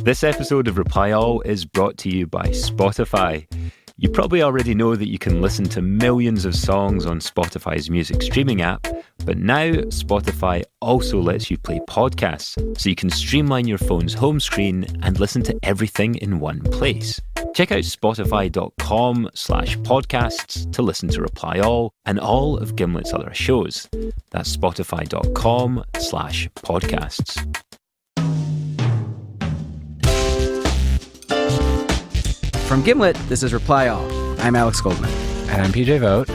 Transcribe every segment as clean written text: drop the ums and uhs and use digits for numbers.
This episode of Reply All is brought to you by Spotify. You probably already know that you can listen to millions of songs on Spotify's music streaming app, but now Spotify also lets you play podcasts, so you can streamline your phone's home screen and listen to everything in one place. Check out spotify.com/podcasts to listen to Reply All and all of Gimlet's other shows. That's spotify.com/podcasts. From Gimlet, this is Reply All. I'm Alex Goldman. And I'm PJ Vogt.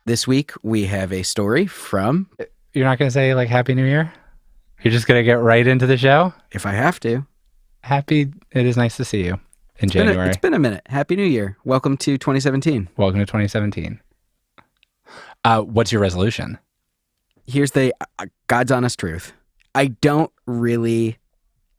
This week, we have a story from... You're not going to say, like, Happy New Year? You're just going to get right into the show? If I have to. It is nice to see you in January. It's been a minute. Happy New Year. Welcome to 2017. Welcome to 2017. What's your resolution? Here's the God's honest truth. I don't really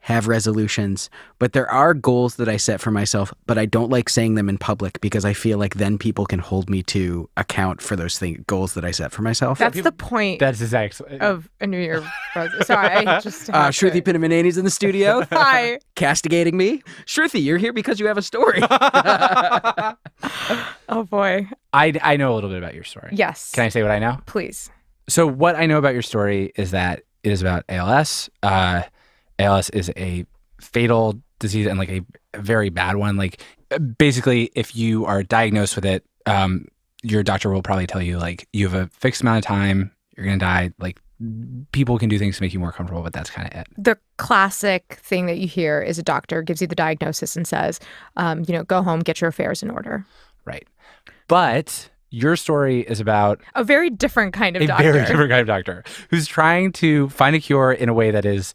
have resolutions, but there are goals that I set for myself, but I don't like saying them in public because I feel like then people can hold me to account for those goals that I set for myself. That's the point That's exactly of a New Year resolution. Sorry, I just Shruti Pinamanani's in the studio. Hi. Castigating me. Shruti, you're here because you have a story. Oh, boy. I know a little bit about your story. Yes. Can I say what I know? Please. So what I know about your story is that it is about ALS. ALS is a fatal disease and like a very bad one. Like basically, if you are diagnosed with it, your doctor will probably tell you like you have a fixed amount of time, you're gonna die. Like people can do things to make you more comfortable, but that's kind of it. The classic thing that you hear is a doctor gives you the diagnosis and says, go home, get your affairs in order. Right. But your story is about a very different kind of doctor. A very different kind of doctor who's trying to find a cure in a way that is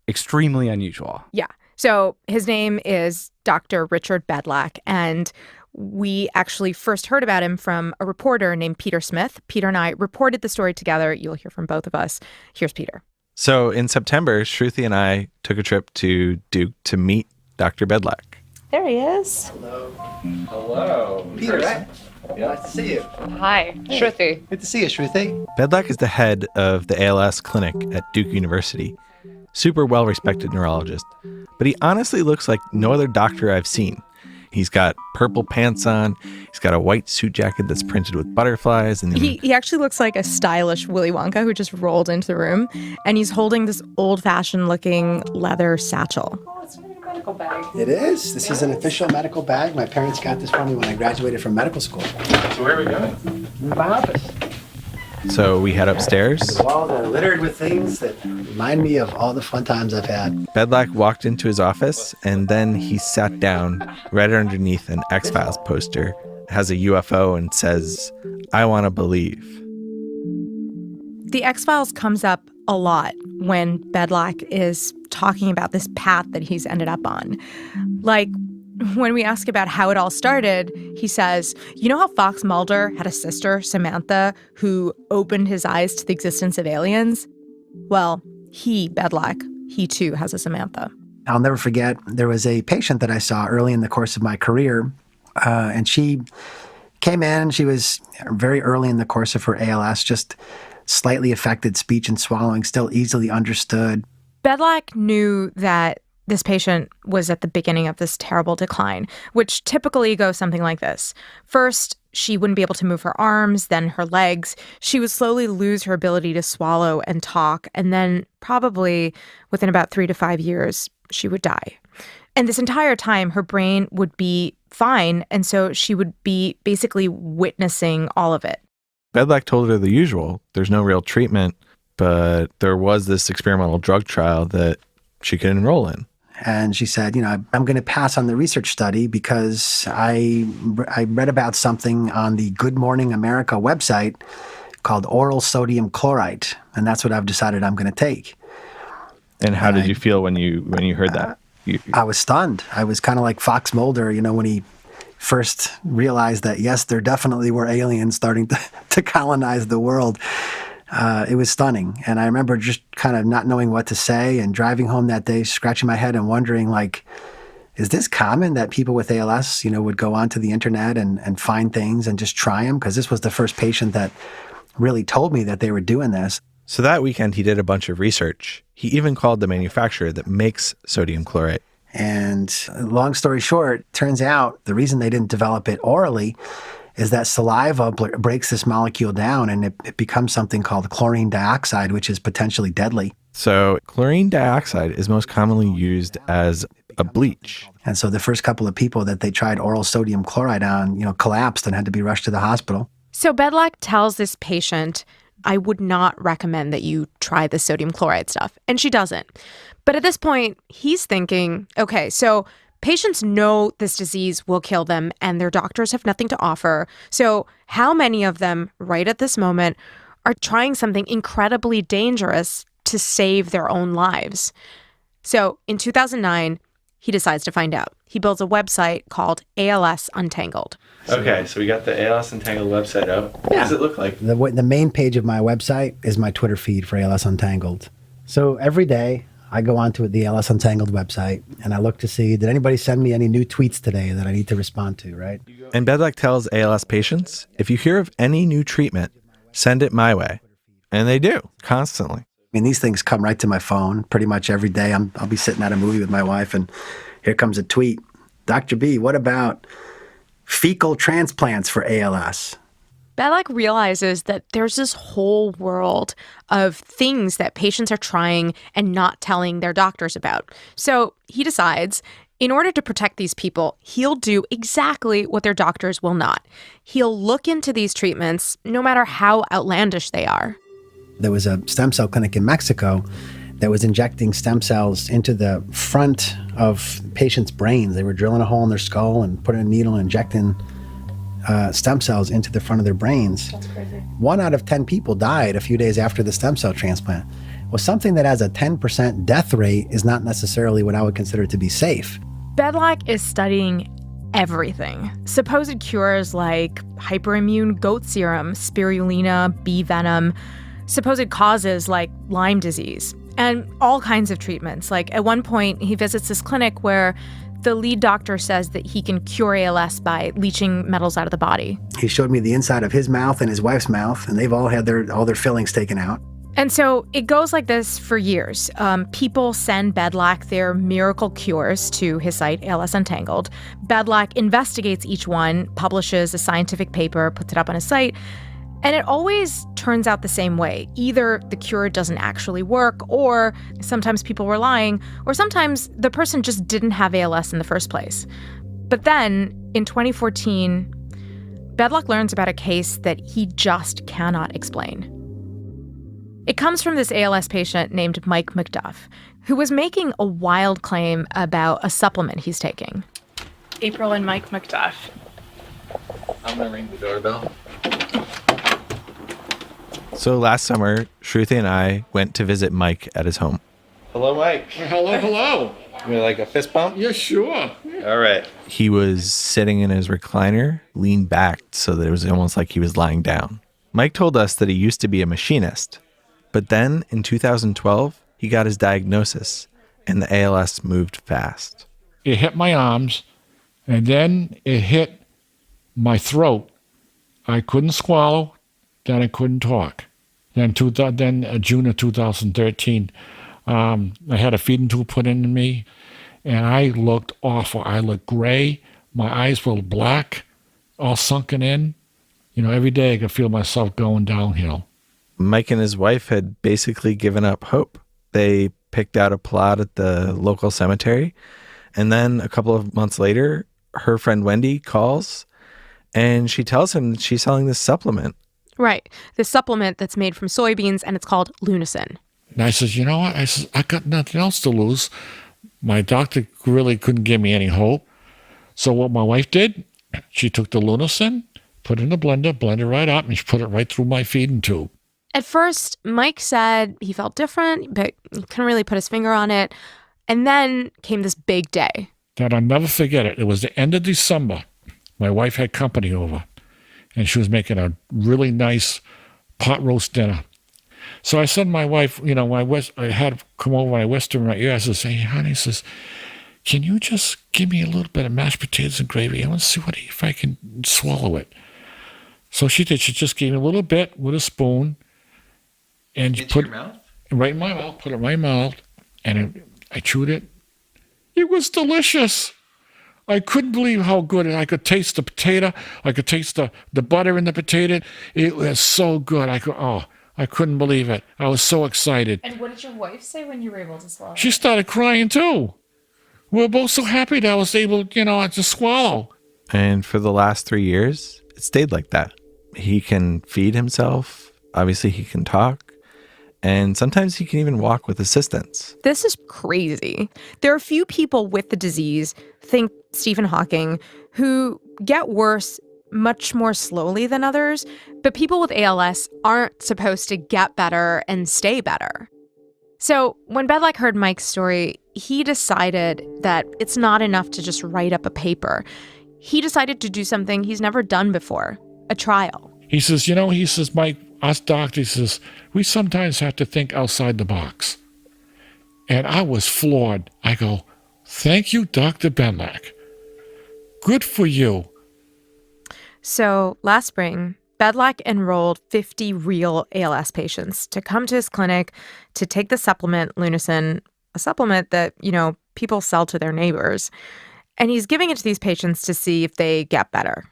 extremely unusual. Yeah. So his name is Dr. Richard Bedlack, and we actually first heard about him from a reporter named Peter Smith. Peter and I reported the story together. You'll hear from both of us. Here's Peter. So in September, Shruti and I took a trip to Duke to meet Dr. Bedlack. There he is. Hello. Peter, right? Yeah. Nice to see you. Hi, Shruti. Good to see you, Shruti. Bedlack is the head of the ALS clinic at Duke University. Super well-respected neurologist. But he honestly looks like no other doctor I've seen. He's got purple pants on. He's got a white suit jacket that's printed with butterflies. And he actually looks like a stylish Willy Wonka who just rolled into the room. And he's holding this old-fashioned looking leather satchel. Oh, it's a medical bag. It is. This is an official medical bag. My parents got this for me when I graduated from medical school. So where are we going? My office. So we head upstairs. The walls are littered with things that remind me of all the fun times I've had. Bedlack walked into his office, and then he sat down right underneath an X-Files poster. It has a UFO and says, "I want to believe." The X-Files comes up a lot when Bedlack is talking about this path that he's ended up on. Like, when we ask about how it all started, he says, you know how Fox Mulder had a sister, Samantha, who opened his eyes to the existence of aliens? Well, Bedlack, he too has a Samantha. I'll never forget, there was a patient that I saw early in the course of my career, and she came in. She was very early in the course of her ALS, just slightly affected speech and swallowing, still easily understood. Bedlack knew that this patient was at the beginning of this terrible decline, which typically goes something like this. First, she wouldn't be able to move her arms, then her legs. She would slowly lose her ability to swallow and talk, and then probably within about 3 to 5 years, she would die. And this entire time, her brain would be fine, and so she would be basically witnessing all of it. Bedlack told her the usual. There's no real treatment, but there was this experimental drug trial that she could enroll in. And she said, I'm going to pass on the research study because I read about something on the Good Morning America website called oral sodium chloride, and that's what I've decided I'm going to take. And how did you feel when you heard that? I was stunned. I was kind of like Fox Mulder, when he first realized that, yes, there definitely were aliens starting to colonize the world. It was stunning. And I remember just kind of not knowing what to say and driving home that day, scratching my head and wondering, like, is this common that people with ALS, would go onto the internet and find things and just try them? Because this was the first patient that really told me that they were doing this. So that weekend, he did a bunch of research. He even called the manufacturer that makes sodium chlorate. And long story short, turns out the reason they didn't develop it orally is that saliva breaks this molecule down and it becomes something called chlorine dioxide, which is potentially deadly. So chlorine dioxide is most commonly used as a bleach. And so the first couple of people that they tried oral sodium chloride on, collapsed and had to be rushed to the hospital. So Bedlack tells this patient, I would not recommend that you try the sodium chloride stuff. And she doesn't. But at this point, he's thinking, okay, so patients know this disease will kill them and their doctors have nothing to offer. So how many of them right at this moment are trying something incredibly dangerous to save their own lives? So in 2009, he decides to find out. He builds a website called ALS Untangled. Okay, so we got the ALS Untangled website up. What does it look like? The main page of my website is my Twitter feed for ALS Untangled. So every day I go onto the ALS Untangled website and I look to see, did anybody send me any new tweets today that I need to respond to, right? And Bedlack tells ALS patients, if you hear of any new treatment, send it my way. And they do, constantly. I mean, these things come right to my phone pretty much every day. I'll be sitting at a movie with my wife and here comes a tweet. Dr. B, what about fecal transplants for ALS? Bedlack realizes that there's this whole world of things that patients are trying and not telling their doctors about. So he decides, in order to protect these people, he'll do exactly what their doctors will not. He'll look into these treatments, no matter how outlandish they are. There was a stem cell clinic in Mexico that was injecting stem cells into the front of patients' brains. They were drilling a hole in their skull and putting a needle and injecting stem cells into the front of their brains. That's crazy. 1 out of 10 people died a few days after the stem cell transplant. Well, something that has a 10% death rate is not necessarily what I would consider to be safe. Bedlack is studying everything. Supposed cures like hyperimmune goat serum, spirulina, bee venom, supposed causes like Lyme disease, and all kinds of treatments. Like at one point, he visits this clinic where the lead doctor says that he can cure ALS by leaching metals out of the body. He showed me the inside of his mouth and his wife's mouth, and they've all had all their fillings taken out. And so it goes like this for years. People send Bedlack their miracle cures to his site, ALS Untangled. Bedlack investigates each one, publishes a scientific paper, puts it up on his site, and it always turns out the same way. Either the cure doesn't actually work, or sometimes people were lying, or sometimes the person just didn't have ALS in the first place. But then, in 2014, Bedlack learns about a case that he just cannot explain. It comes from this ALS patient named Mike McDuff, who was making a wild claim about a supplement he's taking. April and Mike McDuff. I'm gonna ring the doorbell. So last summer, Shruti and I went to visit Mike at his home. Hello, Mike. Hello, hello. You like a fist bump? Yeah, sure. All right. He was sitting in his recliner, leaned back so that it was almost like he was lying down. Mike told us that he used to be a machinist, but then in 2012, he got his diagnosis and the ALS moved fast. It hit my arms and then it hit my throat. I couldn't swallow, then I couldn't talk. Then June of 2013, I had a feeding tube put into me, and I looked awful. I looked gray. My eyes were black, all sunken in. Every day I could feel myself going downhill. Mike and his wife had basically given up hope. They picked out a plot at the local cemetery, and then a couple of months later, her friend Wendy calls, and she tells him that she's selling this supplement. Right. This supplement that's made from soybeans, and it's called Lunasin. And I says, you know what? I says, I got nothing else to lose. My doctor really couldn't give me any hope. So what my wife did, she took the Lunasin, put it in the blender, blended right up, and she put it right through my feeding tube. At first, Mike said he felt different, but he couldn't really put his finger on it. And then came this big day. That I'll never forget it. It was the end of December. My wife had company over, and she was making a really nice pot roast dinner. So I said to my wife, I had to come over and I whispered in my ear. I said, hey, honey, can you just give me a little bit of mashed potatoes and gravy? I want to see if I can swallow it. So she did. She just gave me a little bit with a spoon. and Into your mouth? right in my mouth, put it in my mouth, and I chewed it. It was delicious. I couldn't believe how good I could taste the potato. I could taste the butter in the potato. It was so good. I couldn't believe it. I was so excited. And what did your wife say when you were able to swallow? She started crying too. We were both so happy that I was able, to swallow. And for the last 3 years, it stayed like that. He can feed himself. Obviously, he can talk. And sometimes he can even walk with assistance. This is crazy. There are few people with the disease, think Stephen Hawking, who get worse much more slowly than others, but people with ALS aren't supposed to get better and stay better. So when Bedlack heard Mike's story, he decided that it's not enough to just write up a paper. He decided to do something he's never done before, a trial. He says, Mike, us doctors, we sometimes have to think outside the box. And I was floored. I go, thank you, Dr. Bedlack. Good for you. So last spring, Bedlack enrolled 50 real ALS patients to come to his clinic to take the supplement Lunacin, a supplement that, people sell to their neighbors. And he's giving it to these patients to see if they get better.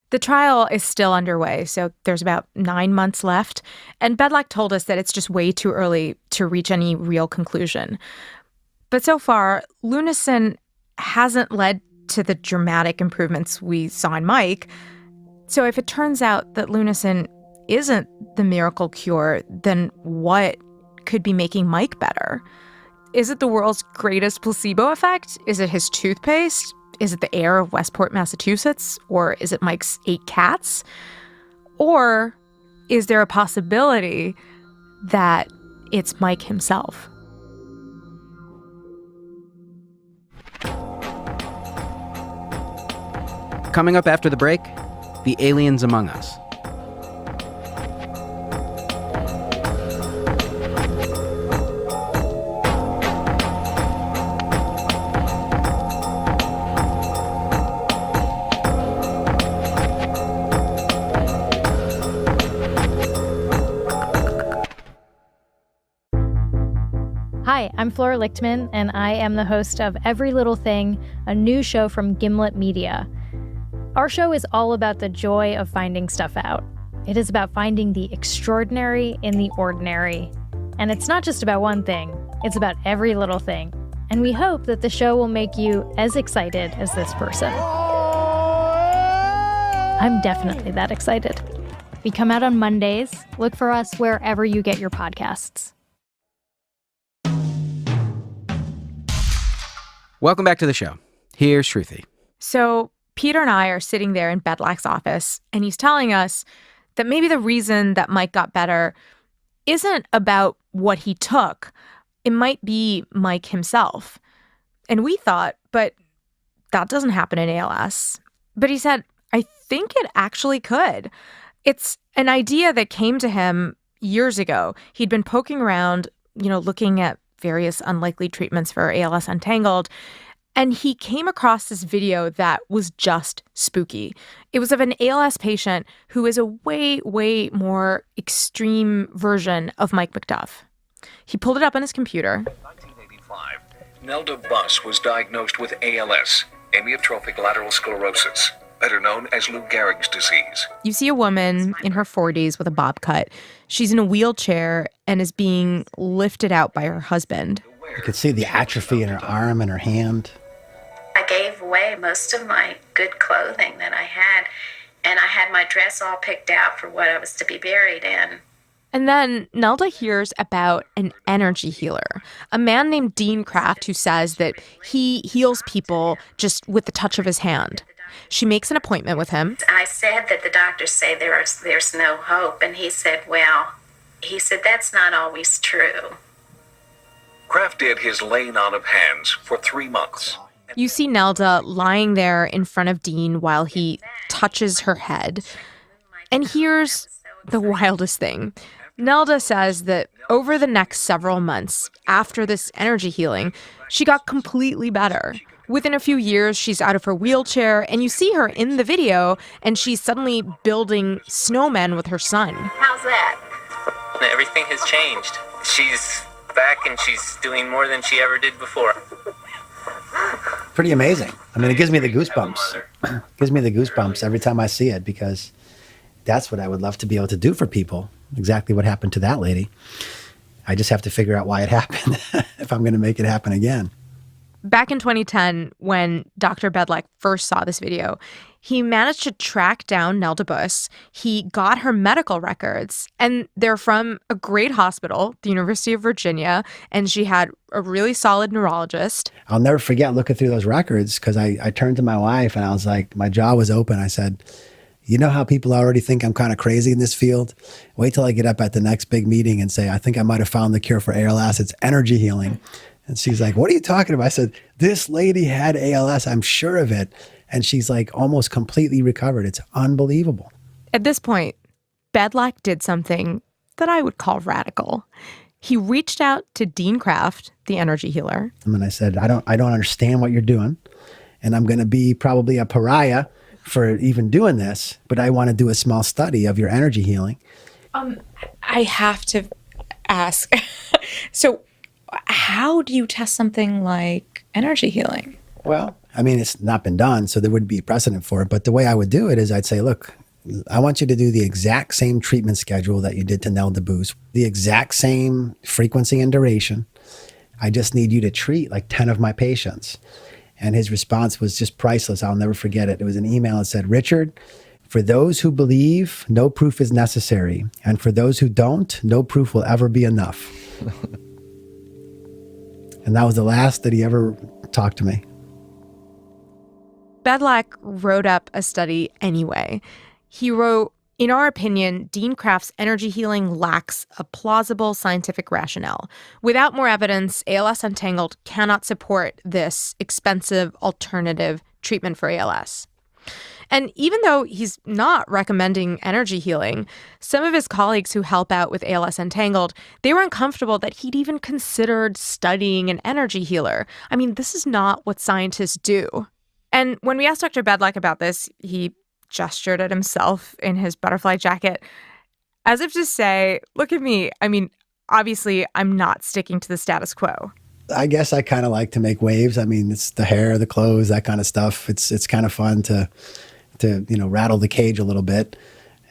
The trial is still underway, so there's about 9 months left. And Bedlack told us that it's just way too early to reach any real conclusion. But so far, Lunacin hasn't led to the dramatic improvements we saw in Mike. So if it turns out that Lunacin isn't the miracle cure, then what could be making Mike better? Is it the world's greatest placebo effect? Is it his toothpaste? Is it the air of Westport, Massachusetts? Or is it Mike's 8 cats? Or is there a possibility that it's Mike himself? Coming up after the break, the aliens among us. Hi, I'm Flora Lichtman, and I am the host of Every Little Thing, a new show from Gimlet Media. Our show is all about the joy of finding stuff out. It is about finding the extraordinary in the ordinary. And it's not just about one thing, it's about every little thing. And we hope that the show will make you as excited as this person. I'm definitely that excited. We come out on Mondays. Look for us wherever you get your podcasts. Welcome back to the show. Here's Shruti. So Peter and I are sitting there in Bedlack's office, and he's telling us that maybe the reason that Mike got better isn't about what he took. It might be Mike himself. And we thought, but that doesn't happen in ALS. But he said, I think it actually could. It's an idea that came to him years ago. He'd been poking around, looking at various unlikely treatments for ALS Untangled. And he came across this video that was just spooky. It was of an ALS patient who is a way, way more extreme version of Mike McDuff. He pulled it up on his computer. In 1985, Nelda Buss was diagnosed with ALS, amyotrophic lateral sclerosis, better known as Lou Gehrig's disease. You see a woman in her 40s with a bob cut. She's in a wheelchair and is being lifted out by her husband. You could see the atrophy in her arm and her hand. I gave away most of my good clothing that I had, and I had my dress all picked out for what I was to be buried in. And then Nelda hears about an energy healer, a man named Dean Kraft who says that he heals people just with the touch of his hand. She makes an appointment with him. I said that the doctors say there's no hope, and he said, that's not always true. Kraft did his laying on of hands for 3 months. You see Nelda lying there in front of Dean while he touches her head. And here's the wildest thing. Nelda says that over the next several months after this energy healing, she got completely better. Within a few years, she's out of her wheelchair, and you see her in the video, and she's suddenly building snowmen with her son. How's that? everything has changed. She's back and she's doing more than she ever did before. Pretty amazing. I mean, it gives me the goosebumps. It gives me the goosebumps every time I see it, because that's what I would love to be able to do for people. Exactly what happened to that lady. I just have to figure out why it happened if I'm going to make it happen again. Back in 2010, when Dr. Bedlak first saw this video, he managed to track down Nelda Buss. He got her medical records, and they're from a great hospital, the University of Virginia, and she had a really solid neurologist. I'll never forget looking through those records, because I turned to my wife and I was like, my jaw was open. I said, you know how people already think I'm kind of crazy in this field? Wait till I get up at the next big meeting and say, I think I might have found the cure for ALS. It's energy healing. And she's like, what are you talking about? I said, this lady had ALS. I'm sure of it. And she's like almost completely recovered. It's unbelievable. At this point, Bedlak did something that I would call radical. He reached out to Dean Kraft, the energy healer. And I said, I don't understand what you're doing. And I'm going to be probably a pariah for even doing this, but I want to do a small study of your energy healing. I have to ask. So how do you test something like energy healing? Well, I mean, it's not been done, so there wouldn't be precedent for it. But the way I would do it is I'd say, look, I want you to do the exact same treatment schedule that you did to Nelda Buss, the exact same frequency and duration. I just need you to treat like 10 of my patients. And his response was just priceless. I'll never forget it. It was an email that said, Richard, for those who believe, no proof is necessary. And for those who don't, no proof will ever be enough. And that was the last that he ever talked to me. Bedlak wrote up a study anyway. He wrote, in our opinion, Dean Kraft's energy healing lacks a plausible scientific rationale. Without more evidence, ALS Untangled cannot support this expensive alternative treatment for ALS. And even though he's not recommending energy healing, some of his colleagues who help out with ALS Untangled, they were uncomfortable that he'd even considered studying an energy healer. I mean, this is not what scientists do. And when we asked Dr. Bedlak about this, he gestured at himself in his butterfly jacket, as if to say, look at me. I mean, obviously, I'm not sticking to the status quo. I guess I kind of like to make waves. I mean, it's the hair, the clothes, that kind of stuff. It's kind of fun to rattle the cage a little bit.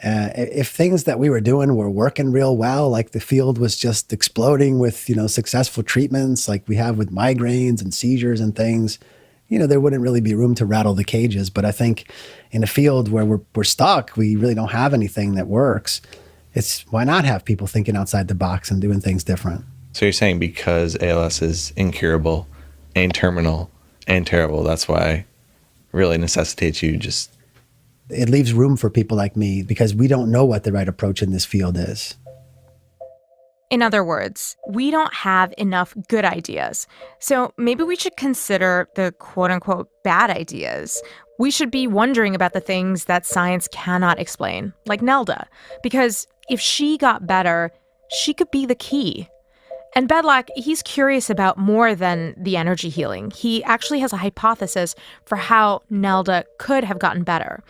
If things that we were doing were working real well, like the field was just exploding with, successful treatments like we have with migraines and seizures and things, there wouldn't really be room to rattle the cages. But I think in a field where we're stuck, we really don't have anything that works. Why not have people thinking outside the box and doing things different? So you're saying because ALS is incurable and terminal and terrible, that's why it really necessitates you just... It leaves room for people like me because we don't know what the right approach in this field is. In other words, we don't have enough good ideas. So maybe we should consider the quote-unquote bad ideas. We should be wondering about the things that science cannot explain, like Nelda, because if she got better, she could be the key. And Bedlak, he's curious about more than the energy healing. He actually has a hypothesis for how Nelda could have gotten better.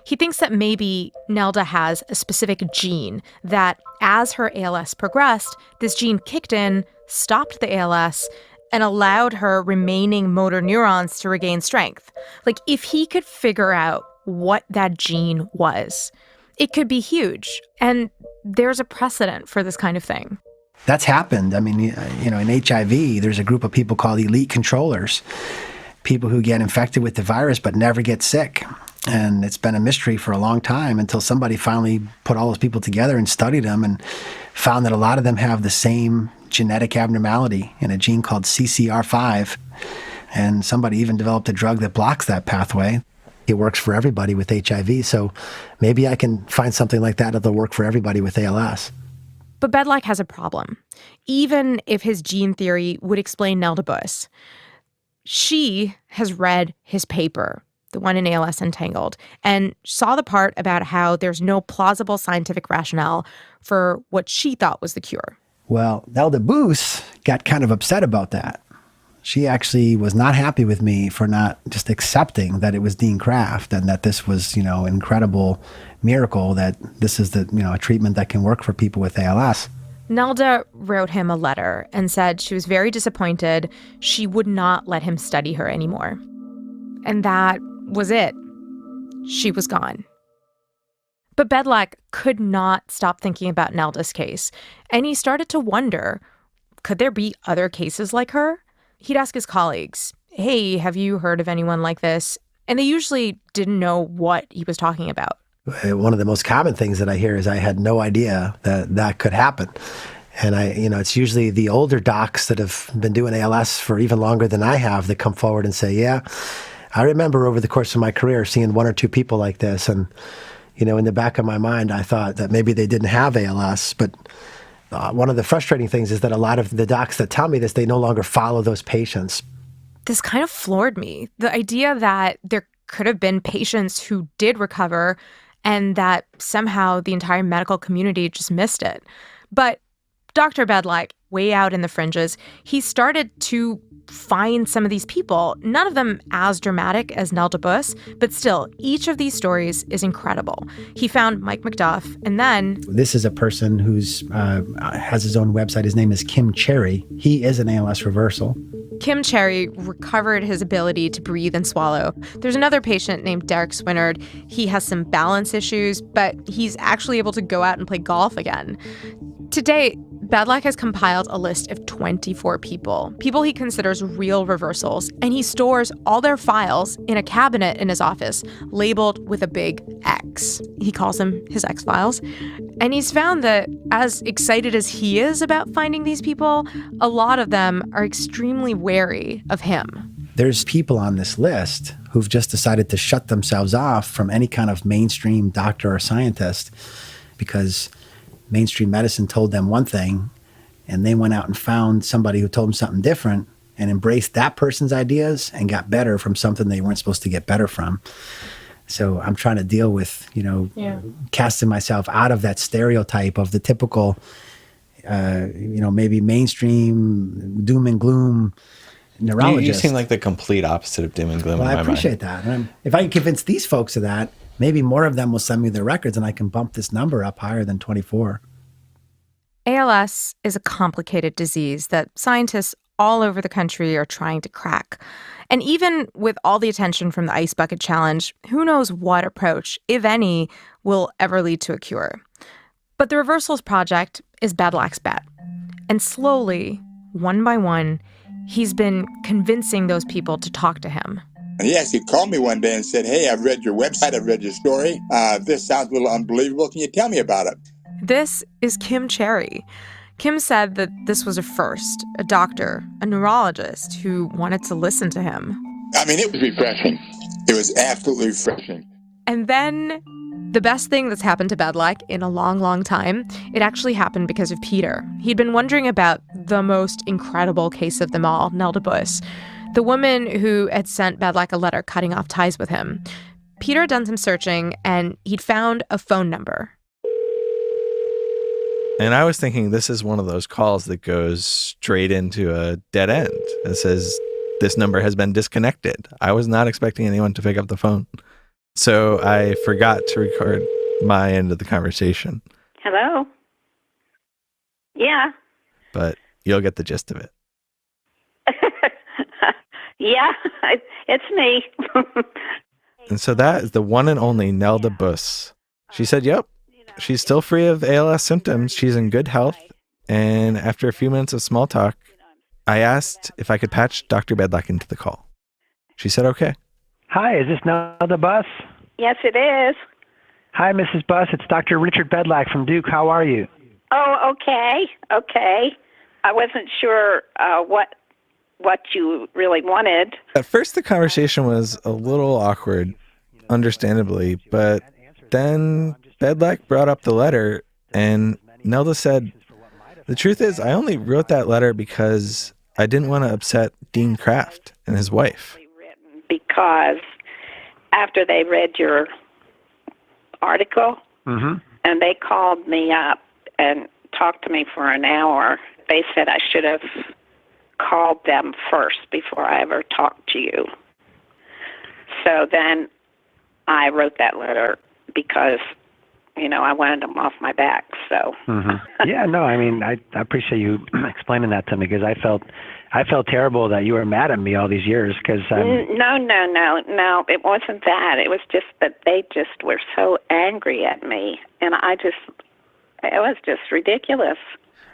He thinks that maybe Nelda has a specific gene that, as her ALS progressed, this gene kicked in, stopped the ALS, and allowed her remaining motor neurons to regain strength. Like, if he could figure out what that gene was, it could be huge. And there's a precedent for this kind of thing. That's happened. I mean, in HIV, there's a group of people called elite controllers, people who get infected with the virus but never get sick. And it's been a mystery for a long time until somebody finally put all those people together and studied them and found that a lot of them have the same genetic abnormality in a gene called CCR5. And somebody even developed a drug that blocks that pathway. It works for everybody with HIV. So maybe I can find something like that that'll work for everybody with ALS. But Bedlak has a problem. Even if his gene theory would explain Nelda Buss, she has read his paper, the one in ALS Untangled, and saw the part about how there's no plausible scientific rationale for what she thought was the cure. Well, Nelda Buss got kind of upset about that. She actually was not happy with me for not just accepting that it was Dean Kraft and that this was, an incredible miracle, that this is a treatment that can work for people with ALS. Nelda wrote him a letter and said she was very disappointed. She would not let him study her anymore. And that was it. She was gone. But Bedlak could not stop thinking about Nelda's case, and he started to wonder, could there be other cases like her? He'd ask his colleagues, hey, have you heard of anyone like this? And they usually didn't know what he was talking about. One of the most common things that I hear is I had no idea that that could happen. And it's usually the older docs that have been doing ALS for even longer than I have that come forward and say, yeah, I remember over the course of my career seeing one or two people like this. And, in the back of my mind, I thought that maybe they didn't have ALS. But one of the frustrating things is that a lot of the docs that tell me this, they no longer follow those patients. This kind of floored me. The idea that there could have been patients who did recover and that somehow the entire medical community just missed it. But Dr. Bedlak, way out in the fringes, he started to find some of these people, none of them as dramatic as Nelda Buss, but still, each of these stories is incredible. He found Mike McDuff, and then... This is a person who's has his own website. His name is Kim Cherry. He is an ALS reversal. Kim Cherry recovered his ability to breathe and swallow. There's another patient named Derek Swinard. He has some balance issues, but he's actually able to go out and play golf again. To date, Bedlak has compiled a list of 24 people he considers real reversals, and he stores all their files in a cabinet in his office labeled with a big X. He calls them his X files. And he's found that as excited as he is about finding these people, a lot of them are extremely wary of him. There's people on this list who've just decided to shut themselves off from any kind of mainstream doctor or scientist because mainstream medicine told them one thing, and they went out and found somebody who told them something different and embraced that person's ideas and got better from something they weren't supposed to get better from. So I'm trying to deal with, casting myself out of that stereotype of the typical, maybe mainstream doom and gloom neurologist. You seem like the complete opposite of doom and gloom. Well, in my I appreciate mind. that. And if I can convince these folks of that, maybe more of them will send me their records and I can bump this number up higher than 24. ALS is a complicated disease that scientists all over the country are trying to crack. And even with all the attention from the Ice Bucket Challenge, who knows what approach, if any, will ever lead to a cure. But the Reversals Project is Bedlak's bet. And slowly, one by one, he's been convincing those people to talk to him. And he actually called me one day and said, hey, I've read your website, I've read your story. This sounds a little unbelievable. Can you tell me about it? This is Kim Cherry. Kim said that this was a first, a doctor, a neurologist who wanted to listen to him. I mean, it was refreshing. It was absolutely refreshing. And then the best thing that's happened to Bedlak in a long, long time, it actually happened because of Peter. He'd been wondering about the most incredible case of them all, Nelda Buss, the woman who had sent Bedlak a letter cutting off ties with him. Peter had done some searching, and he'd found a phone number. And I was thinking this is one of those calls that goes straight into a dead end. It says, this number has been disconnected. I was not expecting anyone to pick up the phone. So I forgot to record my end of the conversation. Hello? Yeah. But you'll get the gist of it. Yeah, it's me. And so that is the one and only Nelda Buss. She said, yep, she's still free of ALS symptoms. She's in good health. And after a few minutes of small talk, I asked if I could patch Dr. Bedlak into the call. She said, okay. Hi, is this Nelda Buss? Yes, it is. Hi, Mrs. Buss. It's Dr. Richard Bedlak from Duke. How are you? Oh, okay. I wasn't sure what you really wanted. At first, the conversation was a little awkward, understandably, but then Bedlak brought up the letter, and Nelda said, the truth is, I only wrote that letter because I didn't want to upset Dean Kraft and his wife. Because after they read your article, and they called me up and talked to me for an hour, they said I should have called them first before I ever talked to you. So then I wrote that letter because I wanted them off my back. So Yeah, no, I mean, I appreciate you explaining that to me, because I felt terrible that you were mad at me all these years. Because no, it wasn't that. It was just that they just were so angry at me, and it was just ridiculous.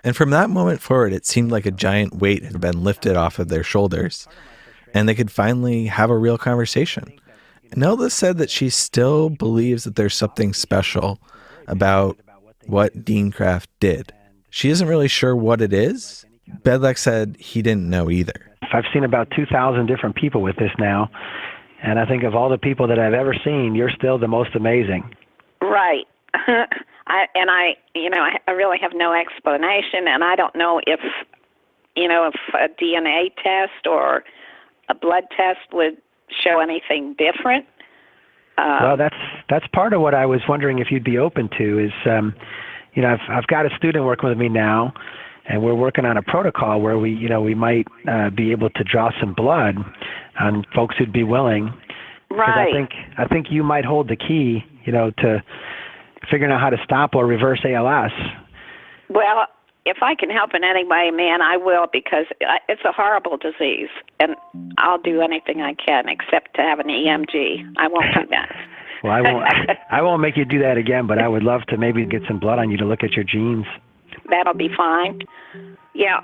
And from that moment forward, it seemed like a giant weight had been lifted off of their shoulders, and they could finally have a real conversation. Nelda said that she still believes that there's something special about what Dean Kraft did. She isn't really sure what it is. Bedlack said he didn't know either. I've seen about 2,000 different people with this now, and I think of all the people that I've ever seen, you're still the most amazing. Right. I really have no explanation, and I don't know if a DNA test or a blood test would show anything different. Well, that's part of what I was wondering if you'd be open to is, I've got a student working with me now, and we're working on a protocol where we might be able to draw some blood on folks who'd be willing. Right. I think you might hold the key, to figuring out how to stop or reverse ALS. Well, if I can help in any way, man, I will, because it's a horrible disease, and I'll do anything I can except to have an EMG. I won't do that. Well, I won't make you do that again, but I would love to maybe get some blood on you to look at your genes. That'll be fine. Yeah,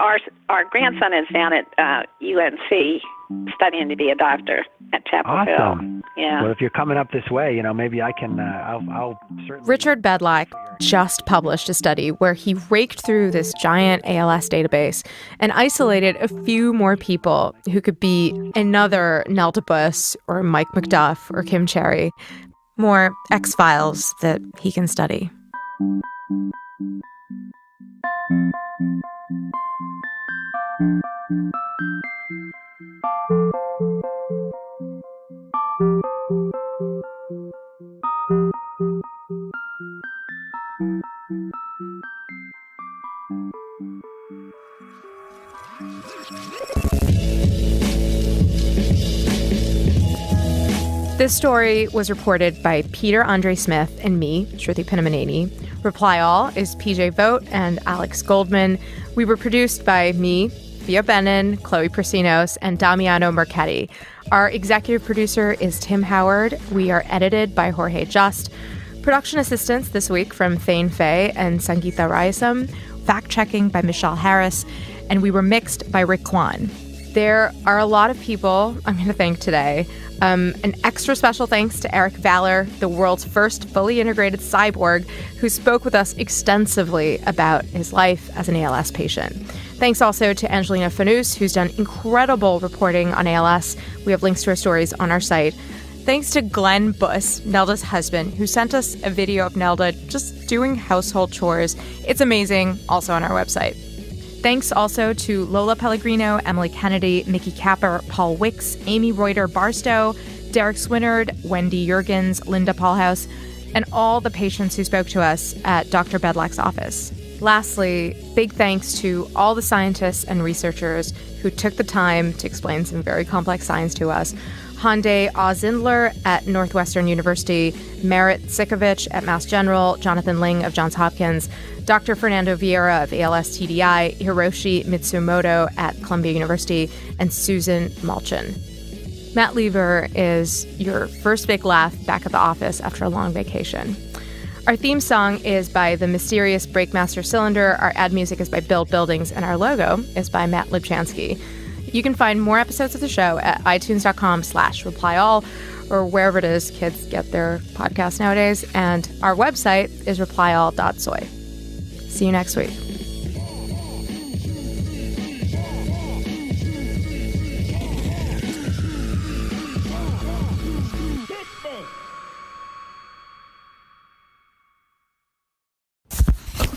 our grandson is down at UNC studying to be a doctor at Chapel Hill. Awesome. Yeah. Well, if you're coming up this way, maybe I can. I'll certainly. Richard Bedlack just published a study where he raked through this giant ALS database and isolated a few more people who could be another Nelda Buss or Mike McDuff or Kim Cherry. More X-Files that he can study. This story was reported by Peter Andre Smith and me, Shruti Pinamaneni. Reply All is PJ Vogt and Alex Goldman. We were produced by me, Via Benin, Chloe Prasinos, and Damiano Marchetti. Our executive producer is Tim Howard. We are edited by Jorge Just. Production assistance this week from Thane Fay and Sangeeta Rayasam. Fact-checking by Michelle Harris. And we were mixed by Rick Kwan. There are a lot of people I'm going to thank today. An extra special thanks to Eric Valor, the world's first fully integrated cyborg, who spoke with us extensively about his life as an ALS patient. Thanks also to Angelina Fanous, who's done incredible reporting on ALS. We have links to her stories on our site. Thanks to Glenn Buss, Nelda's husband, who sent us a video of Nelda just doing household chores. It's amazing, also on our website. Thanks also to Lola Pellegrino, Emily Kennedy, Mickey Capper, Paul Wicks, Amy Reuter Barstow, Derek Swinard, Wendy Jurgens, Linda Paulhouse, and all the patients who spoke to us at Dr. Bedlack's office. Lastly, big thanks to all the scientists and researchers who took the time to explain some very complex science to us. Hande Ozindler at Northwestern University, Merit Sikovich at Mass General, Jonathan Ling of Johns Hopkins, Dr. Fernando Vieira of ALS TDI, Hiroshi Mitsumoto at Columbia University, and Susan Malchin. Matt Lever is your first big laugh back at the office after a long vacation. Our theme song is by the mysterious Breakmaster Cylinder, our ad music is by Build Buildings, and our logo is by Matt Lubchansky. You can find more episodes of the show at itunes.com/replyall or wherever it is kids get their podcasts nowadays. And our website is replyall.soy. See you next week.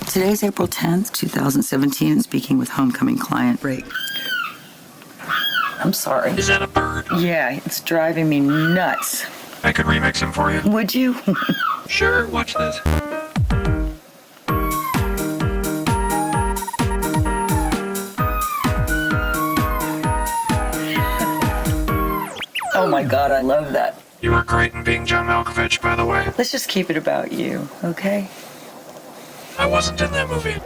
Today's April 10th, 2017. Speaking with homecoming client. Break. I'm sorry. Is that a bird? Yeah, it's driving me nuts. I could remix him for you. Would you? Sure, watch this. Oh my God, I love that. You were great in being John Malkovich, by the way. Let's just keep it about you, okay? I wasn't in that movie.